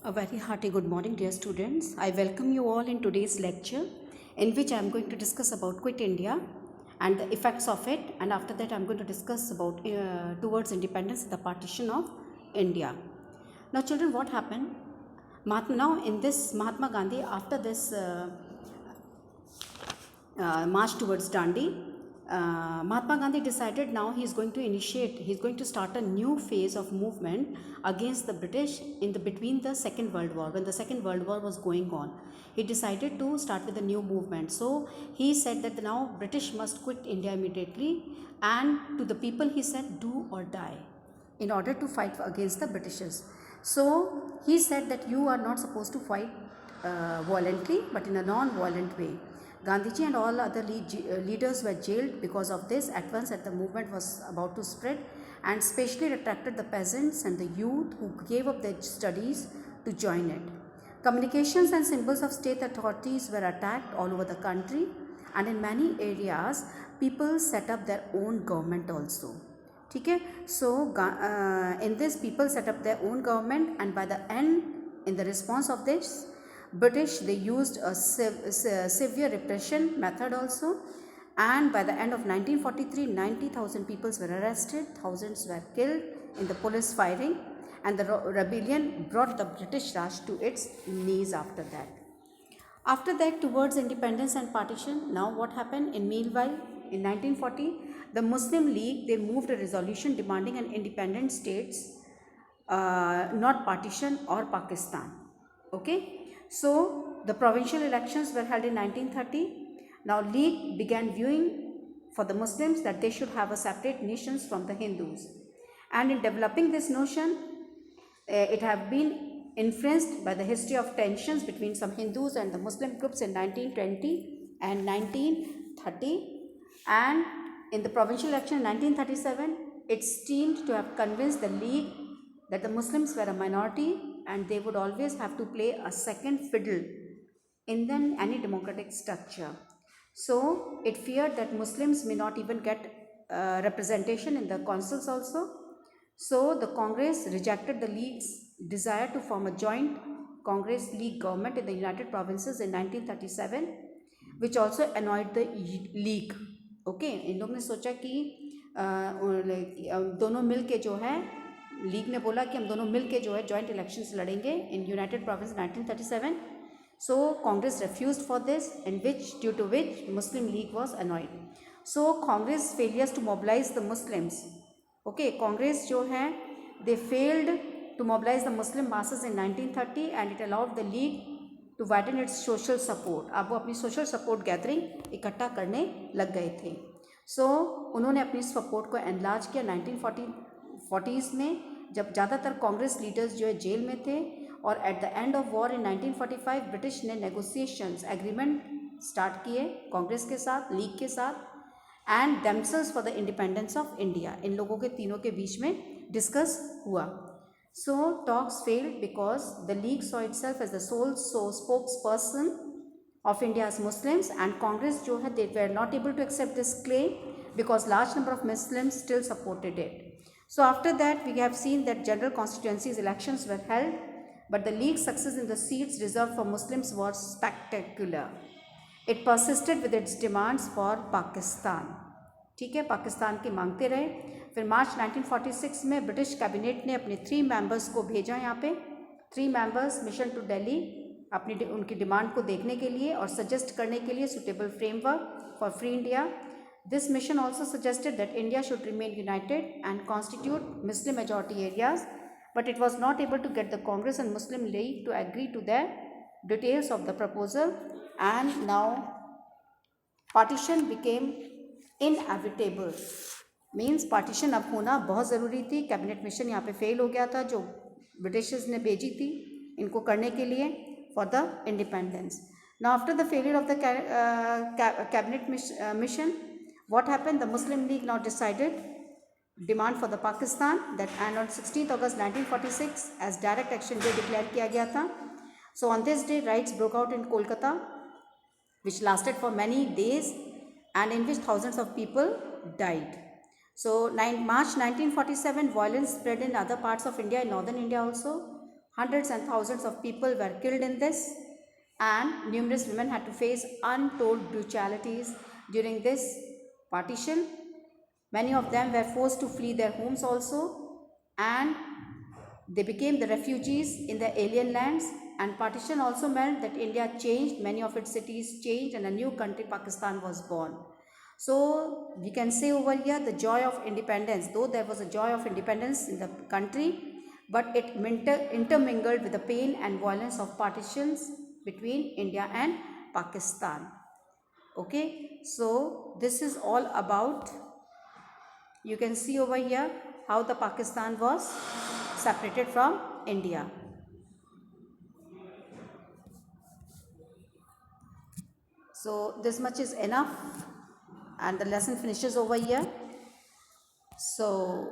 A very hearty good morning, dear students. I welcome you all in today's lecture, in which I am going to discuss about Quit India and the effects of it, and after that I am going to discuss about towards independence, the partition of India. Now, children, what happened? Now in this Mahatma Gandhi, after this march towards Dandi, Mahatma Gandhi decided now he's going to start a new phase of movement against the British in the between the Second World War. When the Second World War was going on, he decided to start with a new movement. So he said that now British must quit India immediately, and to the people he said, do or die, in order to fight against the Britishers. So he said that you are not supposed to fight violently, but in a non-violent way. Gandhiji and all other leaders were jailed because of this at once that the movement was about to spread, and especially attracted the peasants and the youth who gave up their studies to join it. Communications and symbols of state authorities were attacked all over the country, and in many areas people set up their own government also. Okay? So in this people set up their own government, and by the end, in the response of this, British, they used a severe repression method also, and by the end of 1943, 90,000 people were arrested, thousands were killed in the police firing, and the rebellion brought the British Raj to its knees after that. After that, towards independence and partition, now what happened? In meanwhile, in 1940, the Muslim League, they moved a resolution demanding an independent states, not partition or Pakistan. Okay. So the provincial elections were held in 1930. Now League began viewing for the Muslims that they should have a separate nations from the Hindus. And in developing this notion, it have been influenced by the history of tensions between some Hindus and the Muslim groups in 1920 and 1930. And in the provincial election in 1937, it seemed to have convinced the League that the Muslims were a minority and they would always have to play a second fiddle in any democratic structure. So it feared that Muslims may not even get representation in the councils also. So the Congress rejected the League's desire to form a joint Congress League government in the United Provinces in 1937, which also annoyed the League. Okay, इन लोग ने सोचा कि दोनों मिल के जो है, league ने बोला कि हम दोनों मिल के जो है जॉइंट इलेक्शंस लड़ेंगे in United province 1937. So Congress refused for this, due to which Muslim League was annoyed. So Congress failures to mobilize the Muslims. Okay, Congress जो है, they failed to mobilize the Muslim masses in 1930, and it allowed the League to widen its social support. अब वो अपनी social support gathering इकट्ठा करने लग गए थे. So उन्होंने अपनी सपोर्ट को एनलार्ज किया 1940s में, जब ज़्यादातर कांग्रेस लीडर्स जो है जेल में थे. और at the end of war in 1945 British ने नेगोशिएशंस एग्रीमेंट स्टार्ट किए कांग्रेस के साथ, लीग के साथ, and themselves for the independence of India. इन लोगों के तीनों के बीच में डिस्कस हुआ. So talks failed because the league saw itself as the sole spokesperson of India's Muslims, and Congress जो है they were not able to accept this claim because large number of Muslims still supported it. So after that we have seen that general constituencies elections were held, but the League's success in the seats reserved for Muslims was spectacular. It persisted with its demands for Pakistan. ठीक है, पाकिस्तान की मांगते रहे. फिर मार्च 1946 में British cabinet ने अपने 3 members को भेजा यहाँ पे, 3 मेंबर्स मिशन टू दिल्ली, अपनी उनकी डिमांड को देखने के लिए और सजेस्ट करने के लिए suitable framework for free India. This mission also suggested that India should remain United and constitute Muslim majority areas, but it was not able to get the Congress and Muslim League to agree to the details of the proposal, and now partition became inevitable. Means partition अब होना बहुत ज़रूरी थी. Cabinet mission यहाँ पे fail हो गया था जो ब्रिटिशर्स ने भेजी थी इनको करने के लिए for the independence. Now after the failure of the cabinet mission, what happened? The Muslim League now decided demand for the Pakistan that, and on 16 August 1946 as direct action day declare किया गया था. So on this day riots broke out in Kolkata which lasted for many days and in which thousands of people died. So March 1947 violence spread in other parts of India, in northern India also. Hundreds and thousands of people were killed in this, and numerous women had to face untold brutalities during this partition. Many of them were forced to flee their homes also, and they became the refugees in the alien lands. And partition also meant that India changed, many of its cities changed, and a new country, Pakistan, was born. So we can say over here the joy of independence, though there was a joy of independence in the country, but it intermingled with the pain and violence of partitions between India and Pakistan. Okay, so this is all about, you can see over here how the Pakistan was separated from India. So this much is enough, and the lesson finishes over here. So